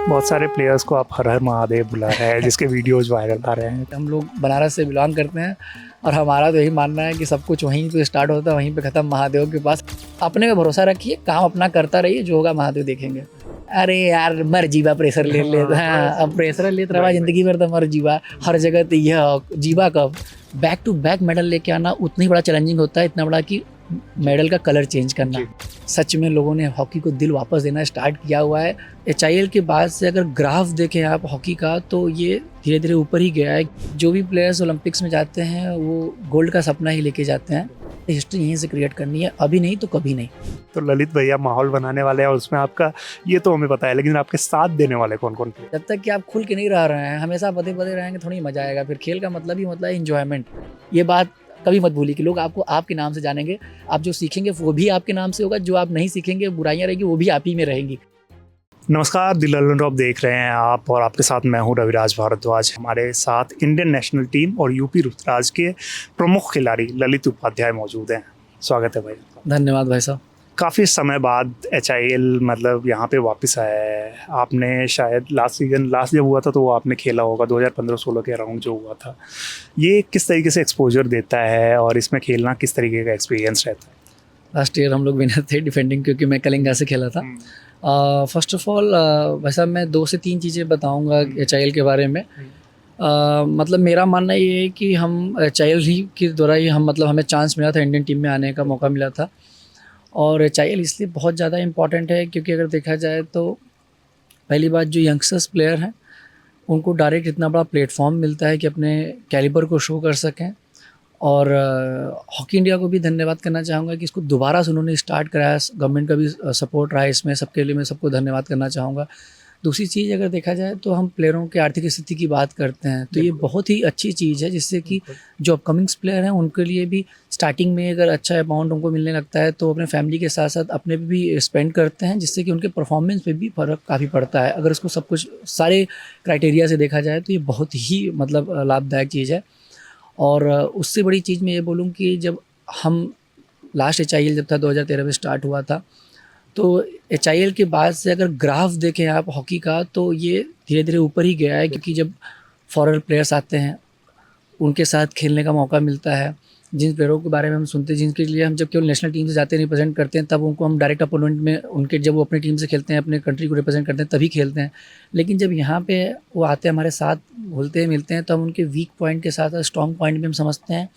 बहुत सारे प्लेयर्स को आप हर हर महादेव बुला रहे हैं जिसके वीडियोज वायरल आ रहे हैं। हम लोग बनारस से बिलोंग करते हैं और हमारा तो यही मानना है कि सब कुछ वहीं पे स्टार्ट होता है, वहीं पे ख़त्म महादेव के पास। अपने पे भरोसा रखिए, काम अपना करता रहिए, जो होगा महादेव देखेंगे। अरे यार मर जीवा प्रेशर ले ले, हाँ अब प्रेशर लेते रहा जिंदगी भर तो मर जीवा हर जगह। तो यह जीवा कब बैक टू बैक मेडल लेके आना उतना ही बड़ा चैलेंजिंग होता है, इतना बड़ा कि मेडल का कलर चेंज करना। सच में लोगों ने हॉकी को दिल वापस देना स्टार्ट किया हुआ है। HIL के बाद से अगर ग्राफ देखें आप हॉकी का तो ये धीरे धीरे ऊपर ही गया है। जो भी प्लेयर्स ओलंपिक्स में जाते हैं वो गोल्ड का सपना ही लेके जाते हैं। हिस्ट्री यहीं से क्रिएट करनी है, अभी नहीं तो कभी नहीं। तो ललित भैया माहौल बनाने वाले हैं और उसमें आपका ये तो हमें पता है, लेकिन आपके साथ देने वाले कौन कौन थे? जब तक कि आप खुल के नहीं रह रहे हैं, हमेशा पदे पदे रहेंगे थोड़ी मजा आएगा। फिर खेल का मतलब ही मतलब है इंजॉयमेंट। ये बात कभी मत भूलिए कि लोग आपको आपके नाम से जानेंगे। आप जो सीखेंगे वो भी आपके नाम से होगा, जो आप नहीं सीखेंगे बुराइयां रहेगी वो भी आप ही में रहेंगी। नमस्कार, द ललन ड्रॉप देख रहे हैं आप और आपके साथ मैं हूं रविराज भारद्वाज। हमारे साथ इंडियन नेशनल टीम और यूपी रुद्राज के प्रमुख खिलाड़ी ललित उपाध्याय मौजूद हैं। स्वागत है भाई। धन्यवाद भाई साहब। काफ़ी समय बाद HIL मतलब यहाँ पे वापस आया है। आपने शायद लास्ट जब हुआ था तो वो आपने खेला होगा 2015-16 के अराउंड जो हुआ था। ये किस तरीके से एक्सपोजर देता है और इसमें खेलना किस तरीके का एक्सपीरियंस रहता है? लास्ट ईयर हम लोग विनर थे डिफेंडिंग, क्योंकि मैं कलिंगा से खेला था। फर्स्ट ऑफ ऑल वैसा मैं 2 से 3 चीज़ें बताऊंगा HIL के बारे में। मतलब मेरा मानना ये है कि हम HIL ही के द्वारा ही हम मतलब हमें चांस मिला था, इंडियन टीम में आने का मौका मिला था। और HIL इसलिए बहुत ज़्यादा इम्पॉर्टेंट है क्योंकि अगर देखा जाए तो पहली बात जो यंगस्टर्स प्लेयर हैं उनको डायरेक्ट इतना बड़ा प्लेटफॉर्म मिलता है कि अपने कैलिबर को शो कर सकें। और हॉकी इंडिया को भी धन्यवाद करना चाहूँगा कि इसको दोबारा से उन्होंने स्टार्ट कराया। गवर्नमेंट का भी सपोर्ट रहा है इसमें, सबके लिए मैं सबको धन्यवाद करना चाहूँगा। दूसरी चीज़ अगर देखा जाए तो हम प्लेयरों के आर्थिक स्थिति की बात करते हैं तो ये बहुत ही अच्छी चीज़ है, जिससे कि जो अपकमिंग्स प्लेयर हैं उनके लिए भी स्टार्टिंग में अगर अच्छा अमाउंट उनको मिलने लगता है तो अपने फैमिली के साथ साथ अपने पे भी स्पेंड करते हैं, जिससे कि उनके परफॉर्मेंस पे भी फ़र्क काफ़ी पड़ता है। अगर इसको सब कुछ सारे क्राइटेरिया से देखा जाए तो ये बहुत ही मतलब लाभदायक चीज़ है। और उससे बड़ी चीज़ मैं ये बोलूँ कि जब हम लास्ट HIL जब था 2013 में स्टार्ट हुआ था तो HIL के बाद से अगर ग्राफ देखें आप हॉकी का तो ये धीरे धीरे ऊपर ही गया है, क्योंकि जब फॉरेन प्लेयर्स आते हैं उनके साथ खेलने का मौका मिलता है। जिन प्लेयरों के बारे में हम सुनते हैं, जिनके लिए हम जब केवल नेशनल टीम से जाते हैं रिप्रेजेंट करते हैं, तब उनको हम डायरेक्ट अपोनेंट में उनके जब वो अपनी टीम से खेलते हैं, अपने कंट्री को रिप्रेजेंट करते हैं तभी खेलते हैं। लेकिन जब यहाँ पे वो आते हैं हमारे साथ घुलते हैं मिलते हैं तो हम उनके वीक पॉइंट के साथ स्ट्रॉन्ग पॉइंट भी हम समझते हैं।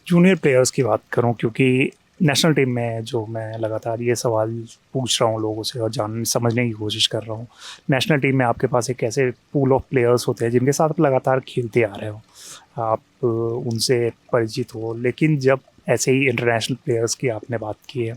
जूनियर प्लेयर्स की बात करूं, क्योंकि नेशनल टीम में जो मैं लगातार ये सवाल पूछ रहा हूँ लोगों से और समझने की कोशिश कर रहा हूँ, नेशनल टीम में आपके पास एक ऐसे पूल ऑफ प्लेयर्स होते हैं जिनके साथ आप लगातार खेलते आ रहे हो, आप उनसे परिचित हो। लेकिन जब ऐसे ही इंटरनेशनल प्लेयर्स की आपने बात की है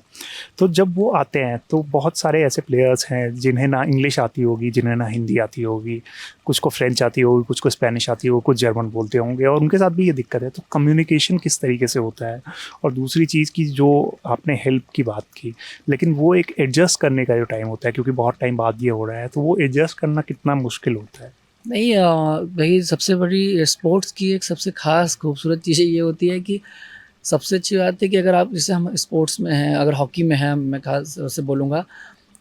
तो जब वो आते हैं तो बहुत सारे ऐसे प्लेयर्स हैं जिन्हें ना इंग्लिश आती होगी, जिन्हें ना हिंदी आती होगी, कुछ को फ्रेंच आती होगी, कुछ को स्पेनिश आती होगी, कुछ जर्मन बोलते होंगे और उनके साथ भी ये दिक्कत है। तो कम्युनिकेशन किस तरीके से होता है? और दूसरी चीज़ की जो आपने हेल्प की बात की, लेकिन वो एक एडजस्ट करने का जो टाइम होता है, क्योंकि बहुत टाइम बाद ये हो रहा है, तो वो एडजस्ट करना कितना मुश्किल होता है? नहीं भाई, सबसे बड़ी स्पोर्ट्स की एक सबसे ख़ास खूबसूरत चीज़ ये होती है कि सबसे अच्छी बात है कि अगर आप जैसे हम स्पोर्ट्स में हैं, अगर हॉकी में हैं, मैं खास से बोलूँगा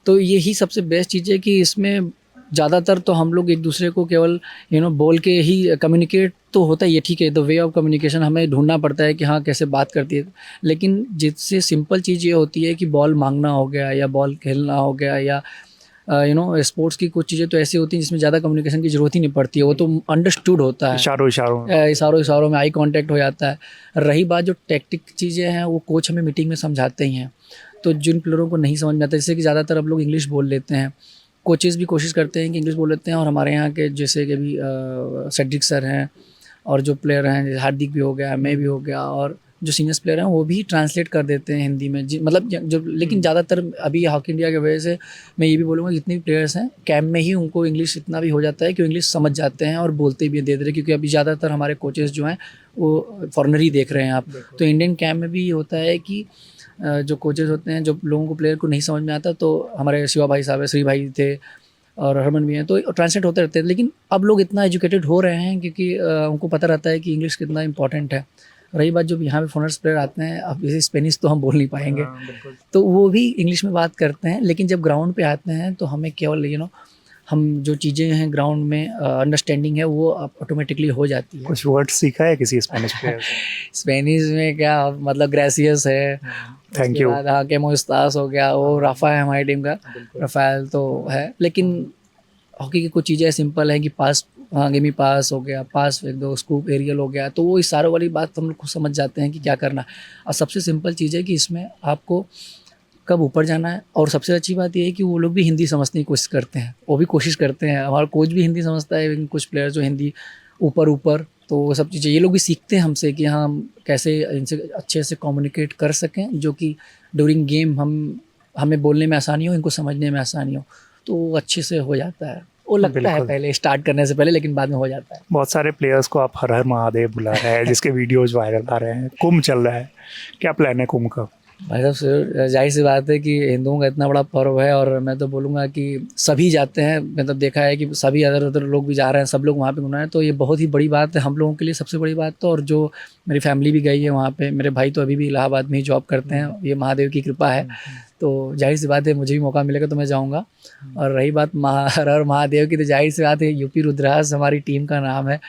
तो यही सबसे बेस्ट चीज़ है कि इसमें ज़्यादातर तो हम लोग एक दूसरे को केवल बोल के ही कम्युनिकेट तो होता ही है, ठीक है। द वे ऑफ कम्युनिकेशन हमें ढूंढना पड़ता है कि हाँ कैसे बात करती है, लेकिन जिससे सिंपल चीज़ ये होती है कि बॉल मांगना हो गया या बॉल खेलना हो गया या स्पोर्ट्स की कुछ चीज़ें तो ऐसी होती हैं जिसमें ज़्यादा कम्युनिकेशन की ज़रूरत ही नहीं पड़ती है, वो तो अंडरस्टूड होता है। इशारों में आई कांटेक्ट हो जाता है। रही बात जो टैक्टिक चीज़ें हैं वो कोच हमें मीटिंग में समझाते ही हैं। तो जिन प्लेयरों को नहीं समझ में आता, जैसे कि ज़्यादातर अब लोग इंग्लिश बोल लेते हैं, कोचेज़ भी कोशिश करते हैं कि इंग्लिश बोल लेते हैं। और हमारे यहाँ के जैसे कि अभी सेड्रिक सर हैं और जो प्लेयर हैं हार्दिक भी हो गया, मैं भी हो गया, और जो सीनियर्स प्लेयर हैं वो भी ट्रांसलेट कर देते हैं हिंदी में मतलब जो। लेकिन ज़्यादातर अभी हॉकी इंडिया की वजह से मैं ये भी बोलूँगा जितने भी प्लेयर्स हैं कैंप में ही उनको इंग्लिश इतना भी हो जाता है कि वो इंग्लिश समझ जाते हैं और बोलते भी दे रहे, क्योंकि अभी ज़्यादातर हमारे कोचेज़ जो हैं वो फॉरेनर ही देख रहे हैं आप। तो इंडियन कैंप में भी ये होता है कि जो कोचेज़ होते हैं, जो लोगों को प्लेयर को नहीं समझ में आता, तो हमारे शिवा भाई साहब है, श्री भाई थे और हरमन भी हैं, तो ट्रांसलेट होते रहते हैं। लेकिन अब लोग इतना एजुकेटेड हो रहे हैं क्योंकि उनको पता रहता है कि इंग्लिश कितना इंपॉर्टेंट है। रही बात जो यहाँ पे फॉरेनर्स प्लेयर आते हैं, अब जैसे स्पेनिश तो हम बोल नहीं पाएंगे, तो वो भी इंग्लिश में बात करते हैं, लेकिन जब ग्राउंड पे आते हैं तो हमें केवल हम जो चीज़ें हैं ग्राउंड में अंडरस्टैंडिंग है वो ऑटोमेटिकली हो जाती है। कुछ वर्ड सीखा है किसी स्पेनिश प्लेयर से? स्पेनिश में क्या मतलब ग्रेसियस है, थैंक उसके यू। बाद हाँ केमोस्तास हो गया, वो राफा है हमारी टीम का, राफेल तो है। लेकिन हॉकी की कुछ चीज़ें सिंपल है कि पास, हाँ गेमी पास हो गया, पास फेंक दो, स्कूप एरियल हो गया, तो वो इशारों वाली बात हम लोग खुद समझ जाते हैं कि क्या करना है। और सबसे सिंपल चीज़ है कि इसमें आपको कब ऊपर जाना है। और सबसे अच्छी बात ये है कि वो लोग भी हिंदी समझने की कोशिश करते हैं, वो भी कोशिश करते हैं, हमारा कोच भी हिंदी समझता है, लेकिन कुछ प्लेयर जो हिंदी ऊपर ऊपर, तो वो सब चीज़ें ये लोग भी सीखते हैं हमसे कि हाँ हम कैसे इनसे अच्छे से कम्युनिकेट कर सकें, जो कि ड्यूरिंग गेम हमें बोलने में आसानी हो, इनको समझने में आसानी हो, तो वो अच्छे से हो जाता है। वो लगता है बिल्कुल। पहले स्टार्ट करने से पहले, लेकिन बाद में हो जाता है। बहुत सारे प्लेयर्स को आप हर हर महादेव बुला रहे हैं, जिसके वीडियोज वायरल आ रहे हैं, कुंभ चल रहा है, क्या प्लान है कुंभ का? भाई साहब जाहिर सी बात है कि हिंदुओं का इतना बड़ा पर्व है, और मैं तो बोलूँगा कि सभी जाते हैं, मतलब देखा है कि सभी अदर अदर लोग भी जा रहे हैं, सब लोग वहाँ पे घूम रहे हैं, तो ये बहुत ही बड़ी बात है हम लोगों के लिए, सबसे बड़ी बात तो। और जो मेरी फैमिली भी गई है वहाँ पे, मेरे भाई तो अभी भी इलाहाबाद में ही जॉब करते हैं, ये महादेव की कृपा है, तो जाहिर सी बात है मुझे भी मौका मिलेगा तो मैं जाऊँगा। और रही बात हर हर महादेव की, तो जाहिर सी बात है यूपी रुद्रास हमारी टीम का नाम है,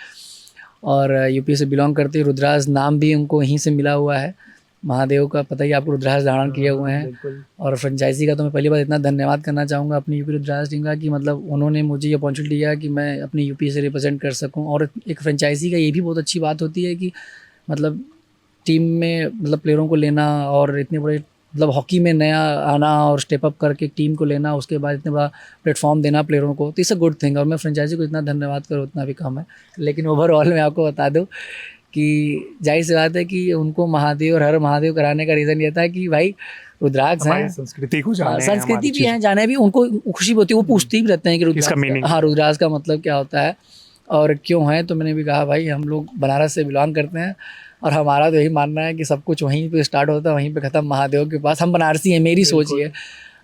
और यूपी से बिलोंग करते हैं। रुद्रास नाम भी उनको यहीं से मिला हुआ है, महादेव का पता ही आपको, रुद्रास धारण किए हुए हैं। और फ्रेंचाइजी का तो मैं पहली बार इतना धन्यवाद करना चाहूँगा अपनी यूपी रुद्रास टीम का, कि मतलब उन्होंने मुझे ये अपॉर्चुनिटी दिया कि मैं अपनी यूपी से रिप्रेजेंट कर सकूँ। और एक फ्रेंचाइजी का ये भी बहुत अच्छी बात होती है कि मतलब टीम में मतलब प्लेयरों को लेना, और इतने बड़े मतलब हॉकी में नया आना और स्टेप अप करके टीम को लेना, उसके बाद इतना बड़ा प्लेटफॉर्म देना प्लेयरों को, तो इट्स अ गुड थिंग। और मैं फ्रेंचाइजी को इतना धन्यवाद करूँ उतना भी कम है। लेकिन ओवरऑल मैं आपको बता दूँ कि जाहिर सी बात है कि उनको महादेव और हर महादेव कराने का रीज़न ये था कि भाई रुद्राक्ष हैं, संस्कृति को जाने, संस्कृति भी है, जाने भी उनको खुशी होती है, वो पूछती भी रहते हैं कि इसका रुद्राक्ष, meaning हाँ रुद्राक्ष का मतलब क्या होता है और क्यों है। तो मैंने भी कहा भाई हम लोग बनारस से बिलोंग करते हैं, और हमारा तो यही मानना है कि सब कुछ वहीं पे स्टार्ट होता है, वहीं पे ख़त्म महादेव के पास। हम बनारसी हैं, मेरी सोच ये।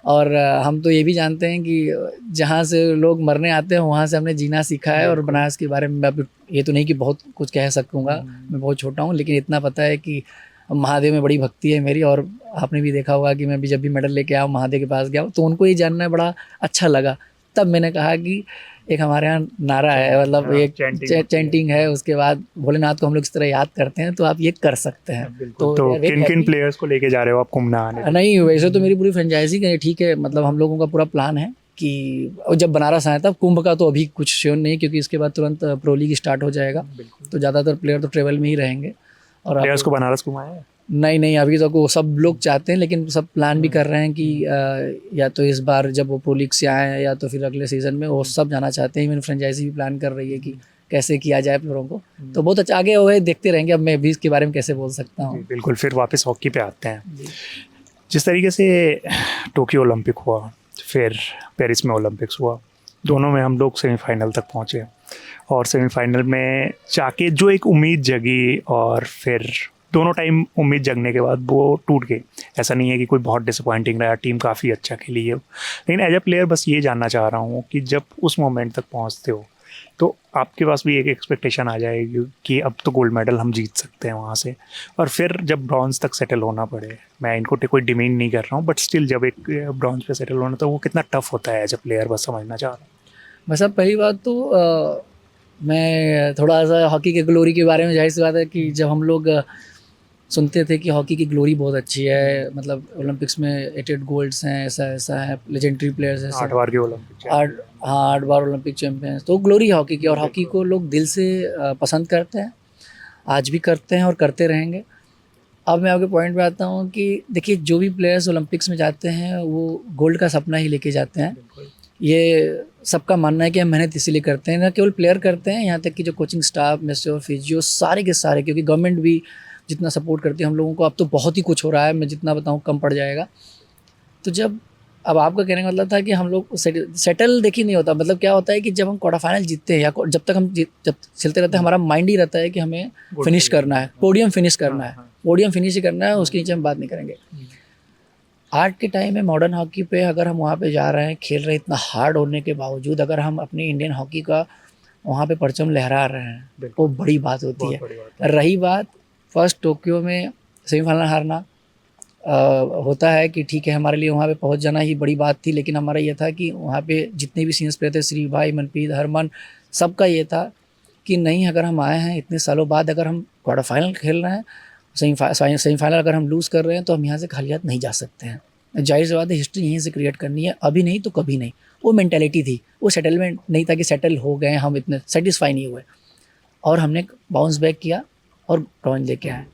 और हम तो ये भी जानते हैं कि जहाँ से लोग मरने आते हैं वहाँ से हमने जीना सीखा है। और बनारस के बारे में मैं अभी ये तो नहीं कि बहुत कुछ कह सकूँगा, मैं बहुत छोटा हूँ, लेकिन इतना पता है कि महादेव में बड़ी भक्ति है मेरी। और आपने भी देखा होगा कि मैं भी जब भी मेडल लेके आया महादेव के पास गया, तो उनको ये जानना बड़ा अच्छा लगा। तब मैंने कहा कि एक हमारे यहाँ नारा है, मतलब एक चैंटिंग है, उसके बाद भोलेनाथ को हम लोग इस तरह याद करते हैं, तो आप ये कर सकते हैं। तो किन किन प्लेयर्स को लेके जा रहे हो आप कुंभ नहाने? नहीं वैसे तो मेरी पूरी फ्रेंचाइजी का ठीक है, मतलब हम लोगों का पूरा प्लान है कि जब बनारस आए तब कुंभ का तो अभी कुछ श्योर नहीं, क्योंकि इसके बाद तुरंत प्रो लीग स्टार्ट हो जाएगा, तो ज़्यादातर प्लेयर तो ट्रेवल में ही रहेंगे। और प्लेयर्स को बनारस घुमाया है? नहीं अभी तक वो सब लोग चाहते हैं, लेकिन सब प्लान भी कर रहे हैं कि या तो इस बार जब वो प्रो लीग से आए या तो फिर अगले सीज़न में, वो सब जाना चाहते हैं। मेरी फ्रेंचाइजी भी प्लान कर रही है कि कैसे किया जाए प्लेयरों को, तो बहुत अच्छा आगे हुए देखते रहेंगे। अब मैं भी इसके बारे में कैसे बोल सकता हूँ। बिल्कुल। फिर वापस हॉकी पे आते हैं। जिस तरीके से टोक्यो ओलंपिक हुआ, फिर पेरिस में ओलंपिक्स हुआ, दोनों में हम लोग सेमीफाइनल तक पहुँचे, और सेमीफाइनल में जाके जो एक उम्मीद जगी, और फिर दोनों टाइम उम्मीद जगने के बाद वो टूट गई। ऐसा नहीं है कि कोई बहुत डिसअपॉइंटिंग रहा, टीम काफ़ी अच्छा खेली है, लेकिन एज अ प्लेयर बस ये जानना चाह रहा हूँ कि जब उस मोमेंट तक पहुँचते हो तो आपके पास भी एक एक्सपेक्टेशन आ जाएगी कि अब तो गोल्ड मेडल हम जीत सकते हैं वहाँ से, और फिर जब ब्रॉन्ज तक सेटल होना पड़े, मैं इनको कोई डिमीन नहीं कर रहा हूँ, बट स्टिल जब एक ब्रॉन्ज पे सेटल होना तो वो कितना टफ होता है एज अ प्लेयर, बस समझना चाह रहा हूँ। बस अब पहली बात तो मैं थोड़ा सा हॉकी के ग्लोरी के बारे में, जाहिर सी बात है कि जब हम लोग सुनते थे कि हॉकी की ग्लोरी बहुत अच्छी है, मतलब ओलंपिक्स में 8 गोल्ड्स हैं, ऐसा है, लेजेंडरी प्लेयर्स हैं, 8 बार के ओलंपिक, 8 बार ओलंपिक चैंपियन, तो ग्लोरी हॉकी की। और हॉकी को लोग दिल से पसंद करते हैं, आज भी करते हैं और करते रहेंगे। अब मैं आपके पॉइंट पे आता हूँ कि देखिए जो भी प्लेयर्स ओलंपिक्स में जाते हैं वो गोल्ड का सपना ही लेके जाते हैं। ये सबका मानना है कि हम मेहनत इसीलिए करते हैं, ना केवल प्लेयर करते हैं, यहाँ तक कि जो कोचिंग स्टाफ में से और फिजियो सारे के सारे, क्योंकि गवर्नमेंट भी जितना सपोर्ट करती है हम लोगों को, अब तो बहुत ही कुछ हो रहा है, मैं जितना बताऊँ कम पड़ जाएगा। तो जब अब आपका कहने का मतलब था कि हम लोग सेटल देखिए नहीं होता, मतलब क्या होता है कि जब हम क्वार्टर फाइनल जीतते हैं या जब तक हम जब चलते रहते हैं, हमारा माइंड ही रहता है कि हमें फिनिश करना है, पोडियम फिनिश करना है, पोडियम फिनिश ही करना है, उसके नीचे हम बात नहीं करेंगे। आज के टाइम में मॉडर्न हॉकी पे अगर हम वहाँ पे जा रहे हैं, खेल रहे हैं, इतना हार्ड होने के बावजूद अगर हम अपनी इंडियन हॉकी का वहाँ पे परचम लहरा रहे हैं, वो बड़ी बात होती है। रही बात फर्स्ट टोक्यो में सेमीफाइनल हारना, होता है कि ठीक है हमारे लिए वहाँ पे पहुँच जाना ही बड़ी बात थी, लेकिन हमारा ये था कि वहाँ पे जितने भी सीनियर्स प्लेयर थे, श्री भाई, मनप्रीत, हरमन, सबका ये था कि नहीं, अगर हम आए हैं इतने सालों बाद, अगर हम क्वार्टर फाइनल खेल रहे हैं, सेमीफाइनल अगर हम लूज़ कर रहे हैं, तो हम यहाँ से खाली हाथ नहीं जा सकते हैं। जाहिर सी बात है, हिस्ट्री यहीं से क्रिएट करनी है, अभी नहीं तो कभी नहीं। वो मेंटेलिटी थी, वो सेटलमेंट नहीं था कि सेटल हो गए, हम इतने सेटिस्फाई नहीं हुए, और हमने बाउंस बैक किया और ब्रॉन्ज लेके आए।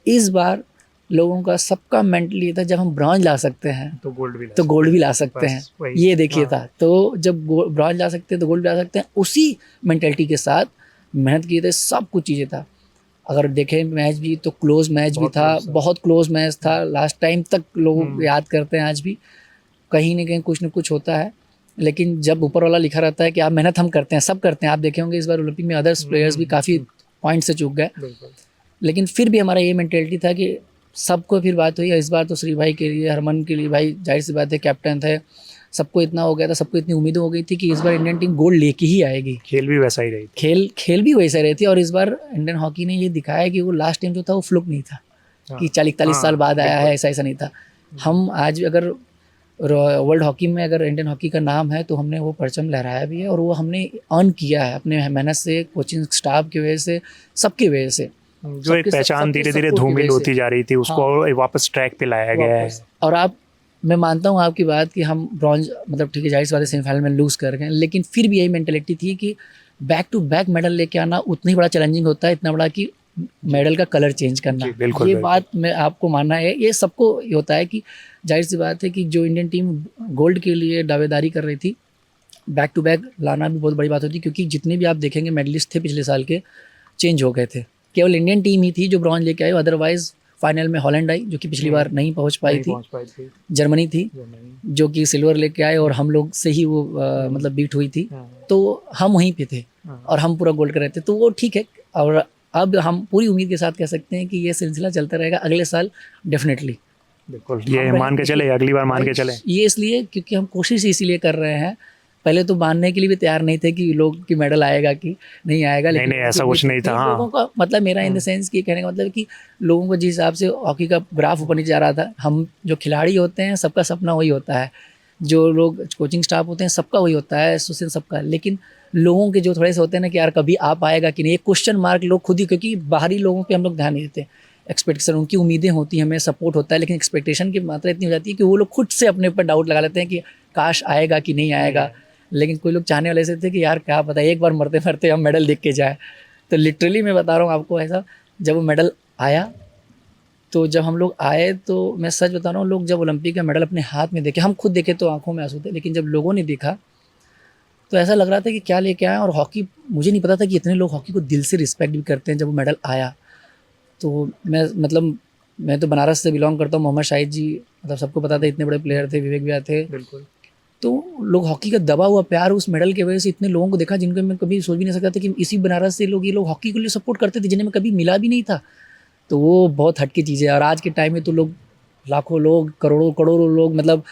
इस बार लोगों का सबका मेंटली ये था, जब हम ब्रॉन्ज ला सकते हैं तो गोल्ड भी तो गोल्ड भी ला सकते हैं, वही। ये देखिए हाँ। था। तो जब ब्रॉन्ज ला सकते हैं तो गोल्ड भी ला सकते हैं, उसी मेंटेलिटी के साथ मेहनत किए थे, सब कुछ चीज़ें था। अगर देखें मैच भी तो क्लोज मैच भी था, बहुत क्लोज मैच था, लास्ट टाइम तक लोग याद करते हैं आज भी। कहीं ना कहीं कुछ न कुछ होता है, लेकिन जब ऊपर वाला लिखा रहता है कि आप मेहनत हम करते हैं, सब करते हैं। आप देखे होंगे इस बार ओलंपिक में अदर्स प्लेयर्स भी काफ़ी पॉइंट से चूक गए, लेकिन फिर भी हमारा ये मेंटेलिटी था कि सबको फिर बात हुई। इस बार तो श्री भाई के लिए, हरमन के लिए, भाई जाहिर सी बात है कैप्टन थे, सबको इतना हो गया था, सबको इतनी उम्मीदें हो गई थी कि इस बार इंडियन टीम गोल्ड लेके ही आएगी। खेल भी वैसा ही रही थी। खेल भी वैसा रही थी, और इस बार इंडियन हॉकी ने ये दिखाया कि वो लास्ट टाइम जो था वो फ्लुक नहीं था कि 40-41 साल बाद आया है, ऐसा नहीं था। हम आज अगर वर्ल्ड हॉकी में अगर इंडियन हॉकी का नाम है, तो हमने वो परचम लहराया भी है, और वो हमने अर्न किया है अपने मेहनत से, कोचिंग स्टाफ की वजह से, सबकी वजह से। जो एक पहचान धीरे धीरे धूमिल होती जा रही थी, उसको वापस ट्रैक पे लाया गया है। और मैं मानता हूँ आपकी बात कि हम ब्रॉन्ज, मतलब ठीक है, जाहिर सी बात है सेमीफाइनल में लूज़ कर गए, लेकिन फिर भी यही मेंटेलिटी थी कि बैक टू बैक मेडल लेके आना उतना ही बड़ा चैलेंजिंग होता है, इतना बड़ा कि मेडल का कलर चेंज करना। ये बात मैं आपको मानना है, ये सबको होता है कि जाहिर सी बात है कि जो इंडियन टीम गोल्ड के लिए दावेदारी कर रही थी, बैक टू बैक लाना भी बहुत बड़ी बात होती है, क्योंकि जितने भी आप देखेंगे मेडलिस्ट थे पिछले साल के, चेंज हो गए थे। केवल इंडियन टीम ही थी जो ब्रॉन्ज लेके आई, अदरवाइज फाइनल में हॉलैंड आई, जो कि पिछली बार नहीं पहुंच पाई थी। जर्मनी थी जो कि सिल्वर लेके आए, और हम लोग से ही वो मतलब बीट हुई थी, तो हम वहीं पे थे और हम पूरा गोल्ड कर रहे थे, तो वो ठीक है। और अब हम पूरी उम्मीद के साथ कह सकते हैं कि ये सिलसिला चलता रहेगा अगले साल डेफिनेटली। बिल्कुल, ये मान के चले, अगली बार मान के चले। ये इसलिए क्योंकि हम कोशिश इसीलिए कर रहे हैं, पहले तो मानने के लिए भी तैयार नहीं थे कि लोग की मेडल आएगा कि नहीं आएगा, लेकिन नहीं ऐसा कुछ नहीं था। हाँ, लोगों का मतलब, मेरा इन द सेंस कि कहने का मतलब कि लोगों को जिस हिसाब से हॉकी का ग्राफ ऊपर नीचे जा रहा था, हम जो खिलाड़ी होते हैं सबका सपना वही होता है, जो लोग कोचिंग स्टाफ होते हैं सबका वही होता है, एसोसिएशन सबका, लेकिन लोगों के जो थोड़े से होते हैं ना कि यार कभी आप आएगा कि नहीं, एक क्वेश्चन मार्क लोग खुद ही, क्योंकि बाहरी लोगों पे हम लोग ध्यान नहीं देते, एक्सपेक्टेशन, उनकी उम्मीदें होती हैं, हमें सपोर्ट होता है, लेकिन एक्सपेक्टेशन की मात्रा इतनी हो जाती है कि वो लोग खुद से अपने ऊपर डाउट लगा लेते हैं कि काश आएगा कि नहीं आएगा। लेकिन कोई लोग चाहने वाले ऐसे थे कि यार क्या पता एक बार मरते मरते हम मेडल देख के जाए। तो लिटरली मैं बता रहा हूँ आपको, ऐसा जब वो मेडल आया, तो जब हम लोग आए, तो मैं सच बता रहा हूँ, लोग जब ओलंपिक का मेडल अपने हाथ में देखे, हम खुद देखे तो आंखों में आंसू थे, लेकिन जब लोगों ने देखा तो ऐसा लग रहा था कि क्या लेके आए। और हॉकी, मुझे नहीं पता था कि इतने लोग हॉकी को दिल से रिस्पेक्ट भी करते हैं। जब वो मेडल आया तो मैं तो बनारस से बिलोंग करता हूँ, मोहम्मद शाहिद जी, मतलब सबको पता था, इतने बड़े प्लेयर थे, विवेक भैया थे, बिल्कुल। तो लोग हॉकी का दबा हुआ प्यार उस मेडल की वजह से इतने लोगों को देखा जिनको मैं कभी सोच भी नहीं सकता था कि इसी बनारस से ये लोग हॉकी के लिए सपोर्ट करते थे, जिन्हें मैं कभी मिला भी नहीं था। तो वो बहुत हटकी चीज़ है। और आज के टाइम में तो लोग लाखों लोग, करोड़ों लोग, मतलब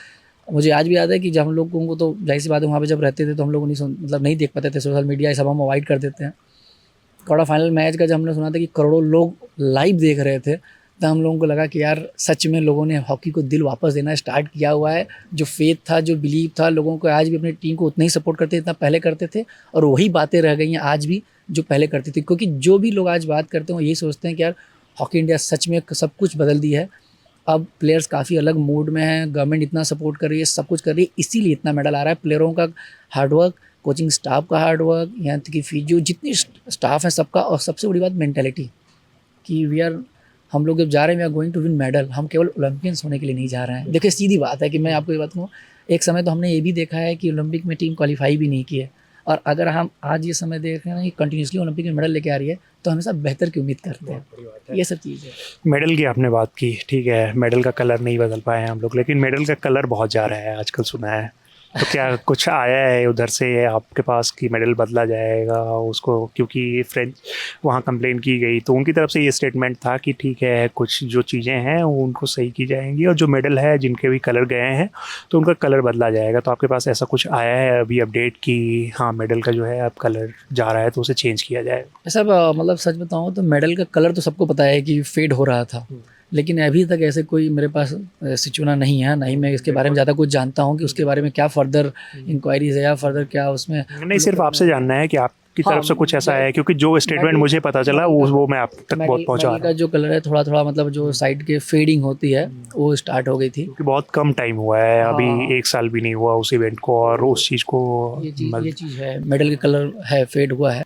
मुझे आज भी याद है कि जब हम लोगों को, तो जाहिर सी बात है वहाँ पे जब रहते थे तो हम लोग नहीं देख पाते थे, सोशल मीडिया सब हम अवॉइड कर देते हैं। क्वार्टर फाइनल मैच का जब हमने सुना था कि करोड़ों लोग लाइव देख रहे थे, तो हम लोगों को लगा कि यार सच में लोगों ने हॉकी को दिल वापस देना स्टार्ट किया हुआ है। जो फेथ था, जो बिलीव था, लोगों को आज भी अपनी टीम को उतना ही सपोर्ट करते जितना पहले करते थे, और वही बातें रह गई हैं आज भी जो पहले करती थी। क्योंकि जो भी लोग आज बात करते हैं वो यही सोचते हैं कि यार हॉकी इंडिया सच में सब कुछ बदल दी है, अब प्लेयर्स काफ़ी अलग मूड में हैं, गवर्नमेंट इतना सपोर्ट कर रही है, सब कुछ कर रही है, इसीलिए इतना मेडल आ रहा है। प्लेयरों का हार्डवर्क, कोचिंग स्टाफ का हार्डवर्क, यहाँ तक कि फिजियो, जितनी स्टाफ है सबका, और सबसे बड़ी बात मेंटालिटी कि हम लोग जब जा रहे हैं, we are going to win medal, हम केवल ओलंपियंस होने के लिए नहीं जा रहे हैं। देखिए सीधी बात है कि मैं आपको ये बात कहूँ, एक समय तो हमने ये भी देखा है कि ओलंपिक में टीम क्वालिफाई भी नहीं की है, और अगर हम आज ये समय देख रहे हैं कि कंटिन्यूसली ओलंपिक में मेडल लेके आ रही है, तो हमेशा बेहतर की उम्मीद करते हैं। ये सब चीज़ है। मेडल की आपने बात की, ठीक है, मेडल का कलर नहीं बदल पाए हैं हम लोग, लेकिन मेडल का कलर बहुत जा रहा है आजकल, सुना है। तो क्या कुछ आया है उधर से आपके पास कि मेडल बदला जाएगा उसको, क्योंकि फ्रेंच वहाँ कंप्लेन की गई, तो उनकी तरफ से ये स्टेटमेंट था कि ठीक है कुछ जो चीज़ें हैं वो उनको सही की जाएंगी, और जो मेडल है जिनके भी कलर गए हैं तो उनका कलर बदला जाएगा। तो आपके पास ऐसा कुछ आया है अभी अपडेट कि हाँ मेडल का जो है अब कलर जा रहा है तो उसे चेंज किया जाए? ऐसा मतलब सच बताऊँ तो मेडल का कलर तो सबको पता है कि फेड हो रहा था, लेकिन अभी तक ऐसे कोई मेरे पास सिचुएशन नहीं है, ना ही मैं इसके बारे में ज़्यादा कुछ जानता हूँ कि उसके बारे में क्या फर्दर इंक्वायरीज है या फर्दर क्या उसमें। नहीं, सिर्फ आपसे जानना है कि आपकी हाँ, तरफ से कुछ ऐसा है, क्योंकि जो स्टेटमेंट मेडल- मुझे पता चला वो मैं आप तक बहुत पहुंचा मेडल रहा का हूँ, जो कलर है थोड़ा थोड़ा मतलब जो साइड के फेडिंग होती है वो स्टार्ट हो गई थी। क्योंकि बहुत कम टाइम हुआ है, हाँ। अभी 1 साल भी नहीं हुआ उस इवेंट को, और उस चीज़ को ये चीज़ है, मेडल का कलर है फेड हुआ है।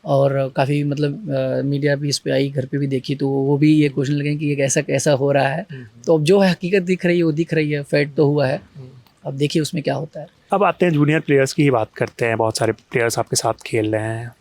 और काफ़ी मतलब मीडिया भी इस पे आई, घर पे भी देखी, तो वो भी ये क्वेश्चन लगे कि ये ऐसा कैसा हो रहा है। तो अब जो है हकीकत दिख रही है वो दिख रही है, फेड तो हुआ है, अब देखिए उसमें क्या होता है। अब आते हैं जूनियर प्लेयर्स की ही बात करते हैं। बहुत सारे प्लेयर्स आपके साथ खेल रहे हैं,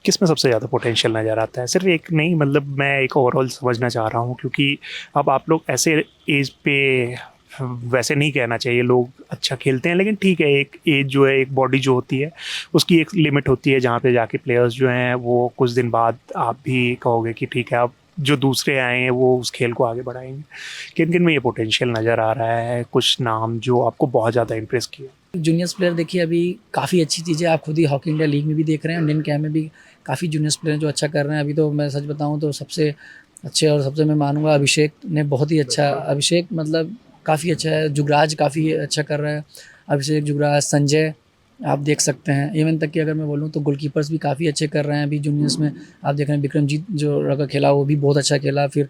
किस में सबसे ज़्यादा पोटेंशियल नज़र आता है? सिर्फ एक नहीं, मतलब मैं एक ओवरऑल समझना चाह रहा हूँ, क्योंकि अब आप लोग ऐसे एज पे, वैसे नहीं कहना चाहिए लोग अच्छा खेलते हैं, लेकिन ठीक है, एक एज जो है, एक बॉडी जो होती है उसकी एक लिमिट होती है, जहाँ पे जाके प्लेयर्स जो हैं वो कुछ दिन बाद आप भी कहोगे कि ठीक है, अब जो दूसरे आए हैं वो उस खेल को आगे बढ़ाएंगे। किन किन में ये पोटेंशियल नज़र आ रहा है? कुछ नाम जो आपको बहुत ज़्यादा इम्प्रेस किया। जूनियर्स प्लेयर देखिए अभी काफ़ी अच्छी चीज़ें आप खुद ही हॉकी इंडिया लीग में भी देख रहे हैं, इंडियन कैम में भी काफ़ी जूनियर्स प्लेयर जो अच्छा कर रहे हैं। अभी तो मैं सच बताऊं तो सबसे अच्छे और सबसे मैं मानूंगा अभिषेक ने बहुत ही अच्छा, अभिषेक मतलब काफ़ी अच्छा है। जुगराज काफ़ी अच्छा कर रहा है, अभिषेक, जुगराज, संजय आप देख सकते हैं। इवन तक कि अगर मैं बोलूँ तो गोलकीपर्स भी काफ़ी अच्छे कर रहे हैं अभी जूनियर्स में। आप देख रहे हैं विक्रमजीत जो लड़का खेला वो भी बहुत अच्छा खेला, फिर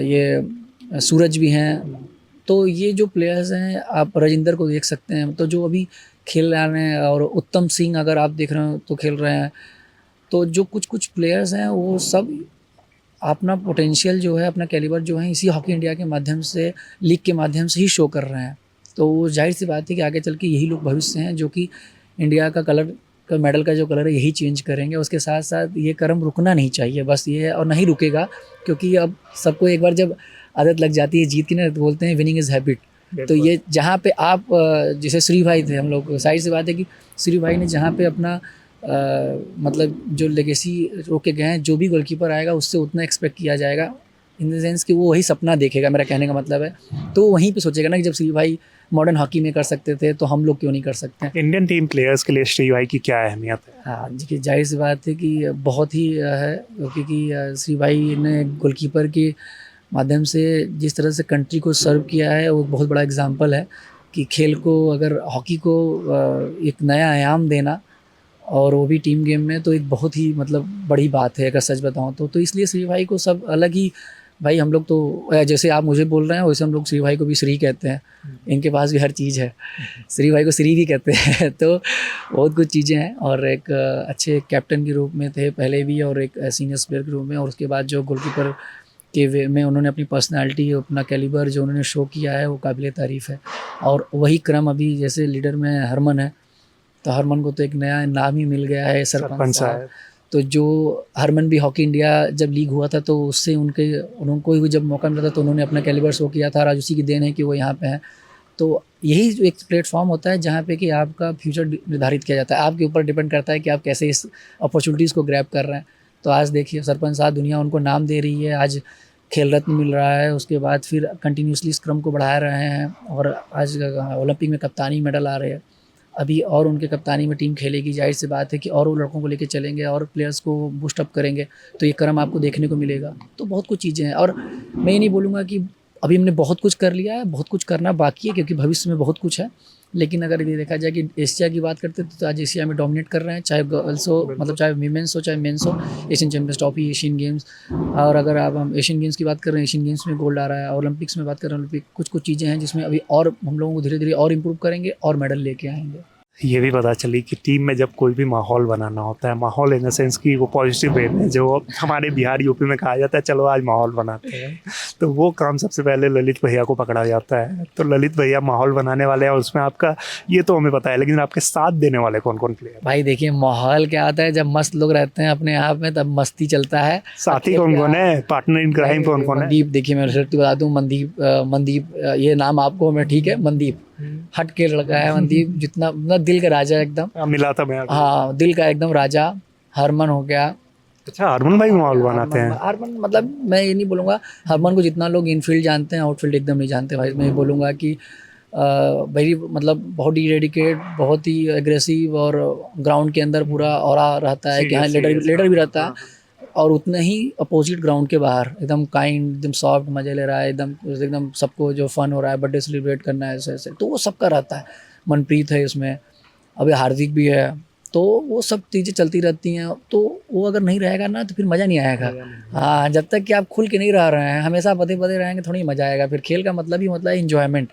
ये सूरज भी हैं। तो ये जो प्लेयर्स हैं, आप राजिंदर को देख सकते हैं, तो जो अभी खेल रहे हैं, और उत्तम सिंह अगर आप देख रहे हो तो खेल रहे हैं। तो जो कुछ कुछ प्लेयर्स हैं वो सब अपना पोटेंशियल जो है, अपना कैलिबर जो है, इसी हॉकी इंडिया के माध्यम से, लीग के माध्यम से ही शो कर रहे हैं। तो जाहिर सी बात है कि आगे चल के यही लोग भविष्य हैं जो कि इंडिया का कलर का, मेडल का जो कलर है यही चेंज करेंगे। उसके साथ साथ ये क्रम रुकना नहीं चाहिए, बस ये है, और नहीं रुकेगा, क्योंकि अब सबको एक बार जब आदत लग जाती है जीत की ना, तो बोलते हैं विनिंग इज़ हैबिट। तो ये जहाँ पे आप जैसे श्री भाई थे, हम लोग जाहिर सी बात है कि श्री भाई ने जहाँ पे अपना मतलब जो लेगेसी रोक के गए हैं, जो भी गोलकीपर आएगा उससे उतना एक्सपेक्ट किया जाएगा, इन द सेंस कि वो वही सपना देखेगा, मेरा कहने का मतलब है। तो वहीं पे सोचेगा ना कि जब श्री भाई मॉडर्न हॉकी में कर सकते थे तो हम लोग क्यों नहीं कर सकते हैं। इंडियन टीम प्लेयर्स के लिए श्री भाई की क्या अहमियत है? हाँ जी, जाहिर सी बात है कि बहुत ही है, क्योंकि श्री भाई ने गोलकीपर के माध्यम से जिस तरह से कंट्री को सर्व किया है वो बहुत बड़ा एग्जाम्पल है कि खेल को, अगर हॉकी को एक नया आयाम देना, और वो भी टीम गेम में, तो एक बहुत ही मतलब बड़ी बात है अगर सच बताऊं तो इसलिए श्री भाई को सब अलग ही, भाई हम लोग तो जैसे आप मुझे बोल रहे हैं वैसे हम लोग श्री भाई को भी श्री कहते हैं, इनके पास भी हर चीज़ है, श्री भाई को श्री भी कहते हैं। तो बहुत कुछ चीज़ें हैं, और एक अच्छे कैप्टन के रूप में थे पहले भी, और एक सीनियर प्लेयर के रूप में, और उसके बाद जो गोलकीपर के वे में उन्होंने अपनी पर्सनालिटी, अपना कैलिबर जो उन्होंने शो किया है वो काबिल तारीफ़ है। और वही क्रम अभी जैसे लीडर में हरमन है, तो हरमन को तो एक नया नाम ही मिल गया है, सरपंच साहब। तो जो हरमन भी हॉकी इंडिया जब लीग हुआ था तो उससे उनको जब मौका मिला था तो उन्होंने अपना कैलिबर शो किया था, और आज उसी की देन है कि वो यहाँ पे हैं। तो यही जो एक प्लेटफॉर्म होता है जहाँ पे कि आपका फ्यूचर निर्धारित किया जाता है, आपके ऊपर डिपेंड करता है कि आप कैसे इस अपॉर्चुनिटीज़ को ग्रैब कर रहे हैं। तो आज देखिए सरपंच साहब, दुनिया उनको नाम दे रही है, आज खेल रत्न मिल रहा है, उसके बाद फिर कंटिन्यूसली इस क्रम को बढ़ा रहे हैं, और आज ओलंपिक में कप्तानी मेडल आ रहे हैं अभी, और उनके कप्तानी में टीम खेलेगी। जाहिर सी बात है कि और वो लड़कों को लेके चलेंगे और प्लेयर्स को बूस्ट अप करेंगे, तो ये क्रम आपको देखने को मिलेगा। तो बहुत कुछ चीज़ें हैं, और मैं ये नहीं बोलूँगा कि अभी हमने बहुत कुछ कर लिया है, बहुत कुछ करना बाकी है, क्योंकि भविष्य में बहुत कुछ है। लेकिन अगर ये देखा जाए कि एशिया की बात करते हैं तो आज एशिया में डोमिनेट कर रहे हैं, चाहे गर्ल्स हो, मतलब चाहे वीमेंस हो, चाहे मेंस हो। Asian champions trophy, Asian games, और अगर आप हम एशियन गेम्स की बात कर रहे हैं, एशियन गेम्स में गोल्ड आ रहा है, ओलंपिक्स में बात कर रहे हैं, ओलंपिक कुछ कुछ चीज़ें हैं जिसमें अभी और हम लोगों को धीरे धीरे और इम्प्रूव करेंगे और मेडल लेके आएंगे। ये भी पता चली कि टीम में जब कोई भी माहौल बनाना होता है, माहौल इन द सेंस कि वो पॉजिटिव वे में, जो हमारे बिहार यूपी में कहा जाता है चलो आज माहौल बनाते हैं, तो वो काम सबसे पहले ललित भैया को पकड़ा जाता है। तो ललित भैया माहौल बनाने वाले हैं, और उसमें आपका ये तो हमें पता है, लेकिन आपके साथ देने वाले कौन कौन प्लेयर? भाई देखिए, माहौल क्या आता है, जब मस्त लोग रहते हैं अपने आप में तब मस्ती चलता है। साथी कौन कौन है, पार्टनर इन क्राइम कौन कौन है? मनदीप, देखिए मैं रिसेंटली बता दूं, मनदीप ये नाम आपको मैं, ठीक है, मनदीप हट के लड़का है मनदीप, जितना मतलब दिल का राजा एकदम। मिला था मैं। हाँ, दिल का एकदम राजा। हरमन हो गया। अच्छा, हरमन भाई माहौल बनाते हैं? हरमन मतलब मैं ये नहीं बोलूँगा, हरमन को जितना लोग इनफील्ड जानते हैं आउटफील्ड एकदम नहीं जानते भाई। मैं ये बोलूँगा कि वेरी मतलब बहुत ही डेडिकेट, बहुत ही एग्रेसिव, और ग्राउंड के अंदर पूरा ऑरा रहता है कि हाँ लीडर भी रहता है। और उतना ही अपोजिट ग्राउंड के बाहर एकदम काइंड, एकदम सॉफ्ट, मज़े ले रहा है, एकदम सबको जो फन हो रहा है, बर्थडे सेलिब्रेट करना है, ऐसे ऐसे, तो वो सबका रहता है। मनप्रीत है इसमें, अभी हार्दिक भी है, तो वो सब चीज़ें चलती रहती हैं। तो वो अगर नहीं रहेगा ना तो फिर मज़ा नहीं आएगा। हाँ, जब तक कि आप खुल के नहीं रह रहे हैं, हमेशा पदे पदे रहेंगे, थोड़ी मज़ा आएगा। फिर खेल का मतलब ही मतलब है इन्जॉयमेंट।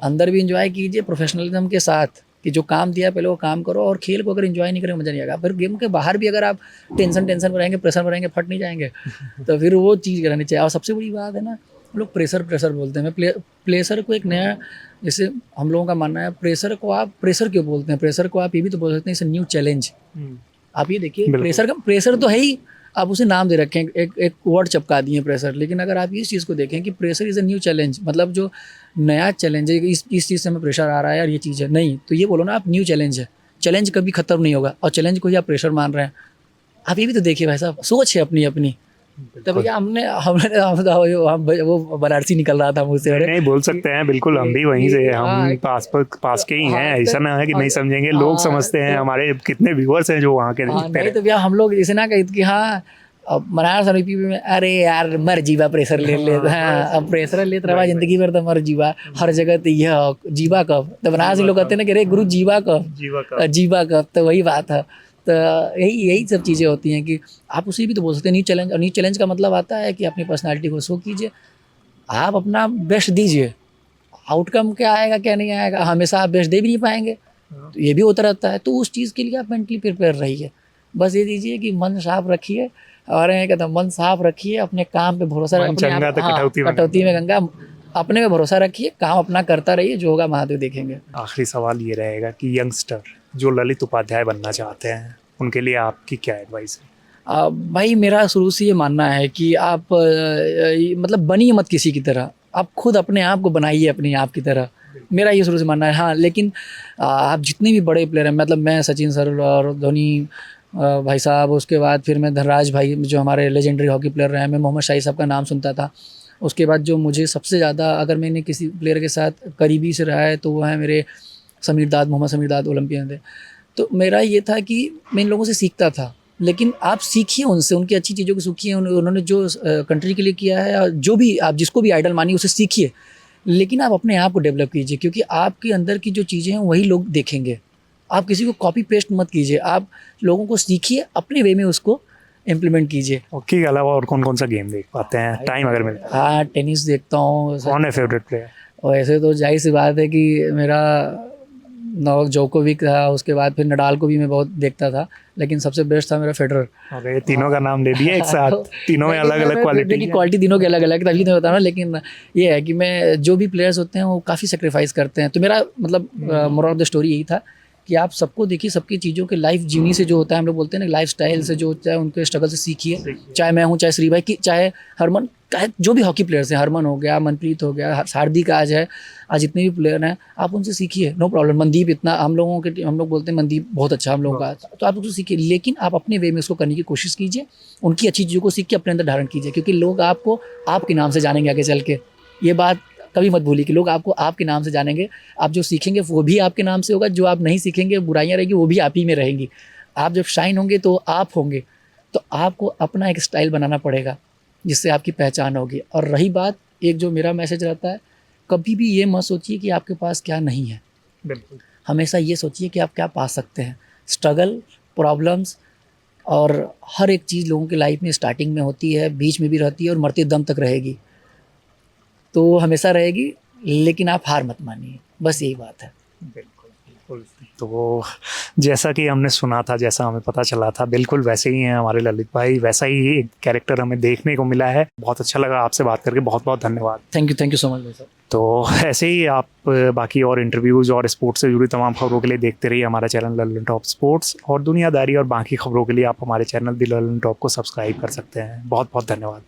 अंदर भी इन्जॉय कीजिए प्रोफेशनलिज्म के साथ, कि जो काम दिया है पहले वो काम करो, और खेल को अगर एंजॉय नहीं करेंगे मज़ा नहीं आएगा। फिर गेम के बाहर भी अगर आप टेंशन में रहेंगे, प्रेशर में रहेंगे, फट नहीं जाएंगे। तो फिर वो चीज़ करनी चाहिए। और सबसे बड़ी बात है ना, लोग प्रेशर बोलते हैं। मैं प्रेशर को एक नया, जैसे हम लोगों का मानना है, प्रेशर को आप प्रेशर क्यों बोलते हैं? प्रेशर को आप ये भी तो बोल सकते हैं, इसे न्यू चैलेंज। आप ये देखिए, प्रेशर तो है ही, आप उसे नाम दे रखें, एक वर्ड चिपका दिए प्रेशर। लेकिन अगर आप इस चीज़ को देखें कि pressure is a new challenge, मतलब जो नया चैलेंज है, इस चीज़ से हमें प्रेशर आ रहा है और ये चीज़ है नहीं, तो ये बोलो ना आप न्यू चैलेंज है। चैलेंज कभी खत्म नहीं होगा, और चैलेंज को ही आप प्रेशर मान रहे हैं। आप ये भी तो देखिए भाई साहब, सोच है अपनी अपनी। तो भैया हमने वो बनारसी निकल रहा था मुझसे। नहीं बोल सकते हैं, बिल्कुल हम भी वहीं से, हम पास के ही हैं। ऐसा ना है कि नहीं समझेंगे, लोग समझते हैं। हमारे कितने व्यूअर्स हैं जो वहाँ के। नहीं तो भैया हम लोग जैसे ना कहते कि हाँ, अब बनारस और यूपी में, अरे यार मर जीवा प्रेशर ले ले। हाँ, अब प्रेशर लेते रहा जिंदगी भर, तो मर जीवा हर जगह। तो यह जीवा कब, तो बनारस लोग कहते हैं ना कि अरे गुरु जीवा कब, जीवा कब। तो वही बात है। तो यही सब चीज़ें होती हैं कि आप उसी भी तो बोल सकते हैं न्यू चैलेंज। और न्यू चैलेंज का मतलब आता है कि अपनी पर्सनालिटी को शो कीजिए, आप अपना बेस्ट दीजिए। आउटकम क्या आएगा क्या नहीं आएगा, हमेशा आप बेस्ट दे भी नहीं पाएंगे, तो ये भी होता रहता है। तो उस चीज़ के लिए आप मेंटली प्रिपेयर रहिए। बस ये दीजिए कि मन साफ रखिए, और कहता मन साफ रखिए, अपने काम पे भरोसा रखिए, कटौती में गंगा, अपने पे भरोसा रखिए, काम अपना करता रहिए, जो होगा महादेव देखेंगे। आखिरी सवाल ये रहेगा कि यंगस्टर जो ललित उपाध्याय बनना चाहते हैं, उनके लिए आपकी क्या एडवाइस है? भाई मेरा शुरू से ये मानना है कि आप मतलब बनिए मत किसी की तरह, आप खुद अपने आप को बनाइए अपने आप की तरह। मेरा ये शुरू से मानना है। हाँ, लेकिन आप जितने भी बड़े प्लेयर हैं, मतलब मैं सचिन सर और धोनी भाई साहब, उसके बाद फिर मैं धनराज भाई जो हमारे लेजेंडरी हॉकी प्लेयर रहे हैं, मैं मोहम्मद शाही साहब का नाम सुनता था। उसके बाद जो मुझे सबसे ज़्यादा, अगर मैंने किसी प्लेयर के साथ करीबी से रहा है, तो वो है मेरे मोहम्मद समीर दाद, ओलंपियन थे। तो मेरा ये था कि मैं इन लोगों से सीखता था, लेकिन आप सीखिए उनसे, उनकी अच्छी चीज़ों को सीखिए। उन्होंने जो कंट्री के लिए किया है, जो भी आप जिसको भी आइडल मानिए, उसे सीखिए। लेकिन आप अपने आप को डेवलप कीजिए, क्योंकि आपके अंदर की जो चीज़ें हैं वही लोग देखेंगे। आप किसी को कॉपी पेस्ट मत कीजिए, आप लोगों को सीखिए, अपने वे में उसको इम्प्लीमेंट कीजिए। हॉकी के अलावा और कौन कौन सा गेम देख पाते हैं, टाइम अगर मिलता है? हाँ, टेनिस देखता हूँ। कौन है फेवरेट प्लेयर? और ऐसे तो जाहिर सी बात है कि मेरा नोवाक जोकोविक था, उसके बाद फिर नडाल को भी मैं बहुत देखता था, लेकिन सबसे बेस्ट था मेरा फेडरर। अरे तीनों का नाम ले दिया एक साथ। तीनों में अलग अलग क्वालिटी तीनों की अलग अलग, तभी तो बता रहा हूँ। लेकिन ये है कि मैं जो भी प्लेयर्स होते हैं वो काफ़ी सेक्रीफाइस करते हैं। तो मेरा मतलब मोरल ऑफ द स्टोरी यही था कि आप सबको देखिए, सबकी चीज़ों के लाइफ जीनी से जो होता है, हम लोग बोलते हैं ना लाइफ स्टाइल से जो होता है, उनके स्ट्रगल से सीखिए। चाहे मैं हूँ, चाहे श्री भाई की, चाहे हरमन, चाहे जो भी हॉकी प्लेयर्स हैं, हरमन हो गया, मनप्रीत हो गया, हार्दिक आज है, आज जितने भी प्लेयर हैं, आप उनसे सीखिए, नो प्रॉब्लम। मनदीप इतना, हम लोग बोलते हैं मनदीप बहुत अच्छा हम लोगों का, तो आप उसको सीखिए। लेकिन आप अपने वे में उसको करने की कोशिश कीजिए, उनकी अच्छी चीज़ों को सीख के अपने अंदर धारण कीजिए, क्योंकि लोग आपको आपके नाम से जानेंगे आगे चल के। ये बात कभी मत भूलिए कि लोग आपको आपके नाम से जानेंगे। आप जो सीखेंगे वो भी आपके नाम से होगा, जो आप नहीं सीखेंगे, बुराइयां रहेंगी, वो भी आप ही में रहेंगी। आप जब शाइन होंगे तो आप होंगे, तो आपको अपना एक स्टाइल बनाना पड़ेगा जिससे आपकी पहचान होगी। और रही बात, एक जो मेरा मैसेज रहता है, कभी भी ये मत सोचिए कि आपके पास क्या नहीं है, बिल्कुल हमेशा ये सोचिए कि आप क्या पा सकते हैं। स्ट्रगल, प्रॉब्लम्स और हर एक चीज़ लोगों की लाइफ में स्टार्टिंग में होती है, बीच में भी रहती है और मरते दम तक रहेगी, तो हमेशा रहेगी। लेकिन आप हार मत मानिए, बस यही बात है। बिल्कुल बिल्कुल। तो जैसा कि हमने सुना था, जैसा हमें पता चला था, बिल्कुल वैसे ही हैं हमारे ललित भाई, वैसा ही एक कैरेक्टर हमें देखने को मिला है। बहुत अच्छा लगा आपसे बात करके, बहुत बहुत धन्यवाद। थैंक यू सो मच भाई साहब। तो ऐसे ही आप बाकी और इंटरव्यूज़ और स्पोर्ट्स से जुड़ी तमाम खबरों के लिए देखते रहिए हमारा चैनल ललन टॉप स्पोर्ट्स, और दुनियादारी और बाकी खबरों के लिए आप हमारे चैनल द ललन टॉप को सब्सक्राइब कर सकते हैं। बहुत बहुत धन्यवाद।